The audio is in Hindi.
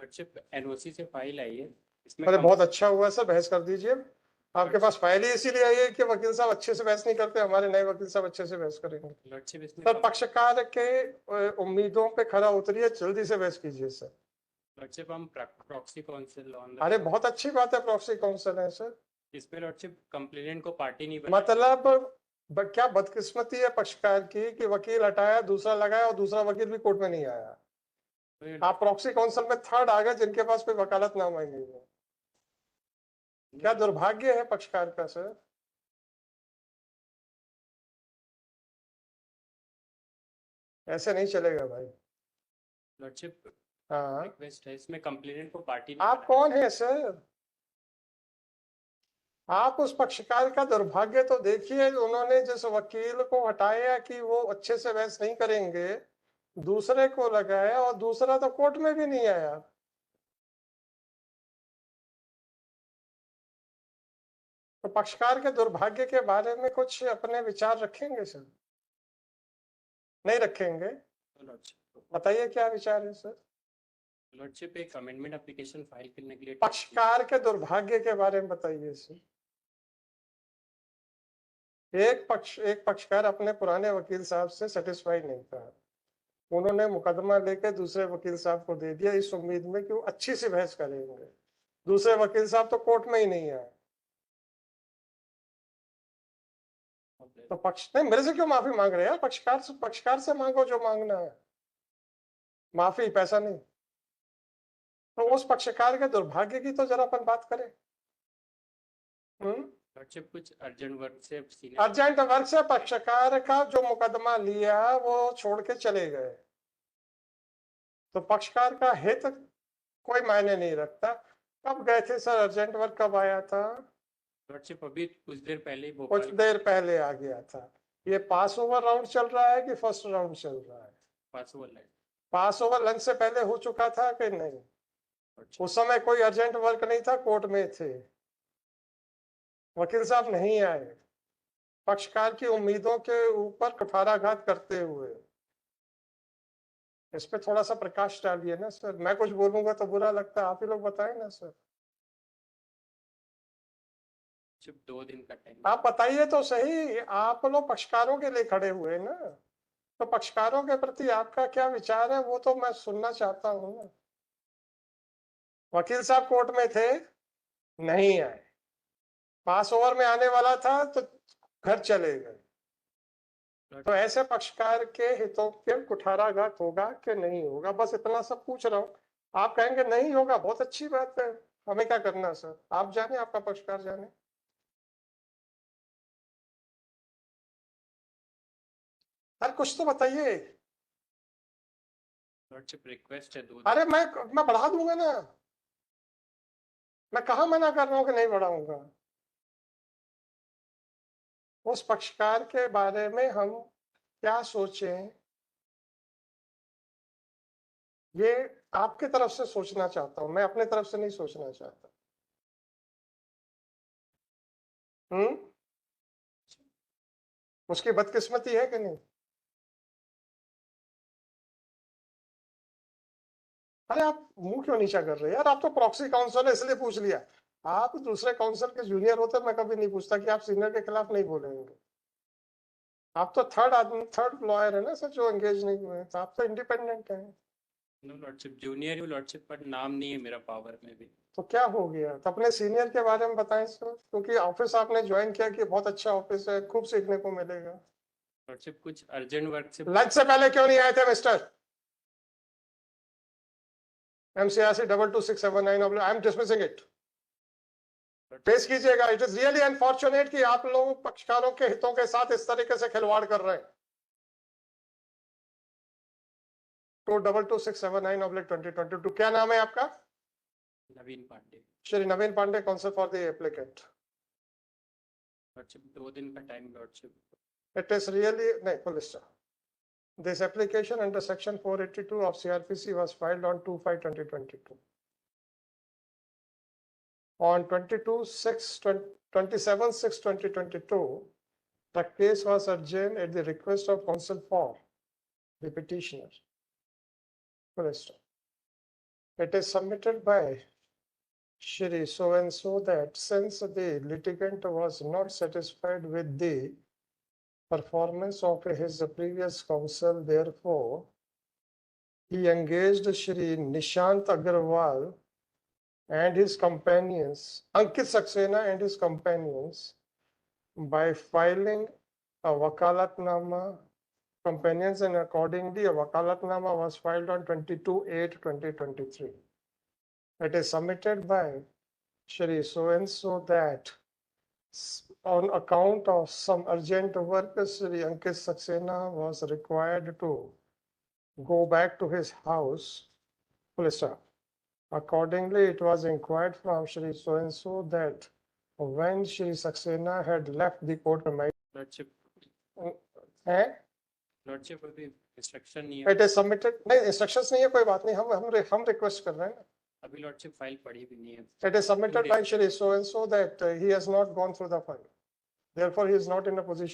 लॉर्डशिप एनओसी से फाइल आई है इसमें अरे बहुत अच्छा हुआ सर, बहस कर दीजिए। आपके पास फाइल ही इसीलिए आई है कि वकील साहब अच्छे से बहस नहीं करते, हमारे नए वकील साहब अच्छे से बहस करेंगे। लॉर्डशिप इसमें सर पक्षकार के उम्मीदों पे खरा उतरिए, जल्दी से बहस कीजिए सर। लॉर्डशिप हम प्रॉक्सी काउंसिल ऑन अरे बहुत अच्छी बात है, प्रॉक्सी काउंसिल है सर। इसमें लॉर्डशिप कंप्लेनेंट को पार्टी नहीं मतलब क्या बदकिस्मती है पक्षकार की कि वकील हटाया, दूसरा लगाया और दूसरा वकील भी कोर्ट में नहीं आया। आप प्रॉक्सी काउंसिल में थर्ड आ गए जिनके पास कोई वकालतनामा नहीं है। क्या दुर्भाग्य है पक्षकार का सर। ऐसे नहीं चलेगा भाई। लॉर्डशिप हाँ रिक्वेस्ट है इसमें कंप्लेनेंट को पार्टी आप कौन है सर? आप उस पक्षकार का दुर्भाग्य तो देखिए, उन्होंने जिस वकील को हटाया कि वो अच्छे से बहस नहीं करेंगे, दूसरे को लगाया और दूसरा तो कोर्ट में भी नहीं आया। तो पक्षकार के दुर्भाग्य के बारे में कुछ अपने विचार रखेंगे सर? नहीं रखेंगे? बताइए क्या विचार है सर? लॉर्डशिप एक अमेंडमेंट एप्लीकेशन फाइल करने के लिए पक्षकार के दुर्भाग्य के बारे में बताइए सर। एक पक्षकार अपने पुराने वकील साहब से सेटिस्फाई नहीं था, उन्होंने मुकदमा लेकर दूसरे वकील साहब को दे दिया इस उम्मीद में कि वो अच्छी सी बहस करेंगे। दूसरे वकील साहब तो कोर्ट में ही नहीं आए। तो पक्ष नहीं, मेरे से क्यों माफी मांग रहे हैं? पक्षकार से मांगो जो मांगना है, माफी, पैसा नहीं। तो उस पक्षकार के दुर्भाग्य की तो जरा अपन बात करें। कुछ अर्जेंट वर्क से पक्षकार का जो मुकदमा लिया वो छोड़ के चले गए, तो पक्षकार का हित कोई मायने नहीं रखता। कब गए थे सर? अर्जेंट वर्क कब आया था? अभी कुछ देर पहले कुछ देर पहले आ गया था। ये पास ओवर राउंड चल रहा है कि फर्स्ट राउंड चल रहा है? पास ओवर लंच से पहले हो चुका था कि नहीं? उस समय कोई अर्जेंट वर्क नहीं था, कोर्ट में थे, वकील साहब नहीं आए, पक्षकार की उम्मीदों के ऊपर कुठाराघात करते हुए। इस पे थोड़ा सा प्रकाश डालिए ना सर। मैं कुछ बोलूंगा तो बुरा लगता है, आप ही लोग बताएं ना सर। 2 दिन का टाइम आप बताइए तो सही, आप लोग पक्षकारों के लिए खड़े हुए ना, तो पक्षकारों के प्रति आपका क्या विचार है वो तो मैं सुनना चाहता हूँ ना। वकील साहब कोर्ट में थे, नहीं आए, पास ओवर में आने वाला था तो घर चले गए। तो ऐसे पक्षकार के हितों के कुठाराघात होगा कि नहीं होगा, बस इतना सब पूछ रहा हूँ। आप कहेंगे नहीं होगा, बहुत अच्छी बात है, हमें क्या करना सर, आप जाने, आपका पक्षकार जाने। अरे कुछ तो बताइए। रिक्वेस्ट है अरे मैं बढ़ा दूंगा ना, मैं कहा मना कर रहा हूं कि नहीं बढ़ाऊंगा। उस पक्षकार के बारे में हम क्या सोचें, ये आपकी तरफ से सोचना चाहता हूं, मैं अपने तरफ से नहीं सोचना चाहता। उसकी बदकिस्मती है कि नहीं? अरे आप मुंह क्यों नीचा कर रहे हैं यार? आप तो प्रॉक्सी काउंसिल है इसलिए पूछ लिया। आप दूसरे काउंसिल के जूनियर होते, मैं कभी नहीं पूछता कि आप सीनियर के खिलाफ नहीं बोलेंगे। आप तो थर्ड आदमी, थर्ड लॉयर है ना सर जो एंगेज नहीं हुए, तो आप तो इंडिपेंडेंट हैं। नो लॉर्डशिप, जूनियर ही लॉर्डशिप, पर नाम नहीं है मेरा पावर में भी। तो क्या हो गया? तो अपने सीनियर के बारे में बताएं सर, क्योंकि ऑफिस आपने ज्वाइन किया कि बहुत अच्छा ऑफिस है, खूब सीखने को मिलेगा। लॉर्डशिप कुछ अर्जेंट वर्क से लंच से पहले क्यों नहीं आए थे mister? MCRC 22679, I am dismissing it. पेश कीजिएगा। इट इज रियली अनफॉर्चुनेट कि आप लोग पक्षकारों के हितों के साथ इस तरीके से खिलवाड़ कर रहे हैं। 22267/2022। क्या नाम है आपका? Naveen Pandey. Shri Naveen Pandey, counsel for the applicant. Lordship 2 दिन का time lordship. It is really नहीं police. This application under section 482 of CRPC was filed on 2/5/2022. On 27/6/2022, the case was adjourned at the request of counsel for the petitioner. It is submitted by Shri so and so that since the litigant was not satisfied with the performance of his previous counsel, therefore he engaged Shri Nishant Agarwal and his companions, Ankit Saxena and his companions, by filing a wakalatnama companions, and accordingly a wakalatnama was filed on 22/8/2023. It is submitted by Shri so and so that on account of some urgent work, Shri Ankit Saxena was required to go back to his house. Full stop. Accordingly, it was inquired from Shri so and so that when Shri Saxena had left the court premises, lordship अभी इंस्ट्रक्शन नहीं है, it is submitted. नहीं, instructions नहीं है, कोई बात नहीं, हम request कर रहे हैं. अभी लॉर्डशिप फाइल पढ़ी भी नहीं है. It is submitted by Shri so and so that he has not gone through the file. Therefore, he is not in a position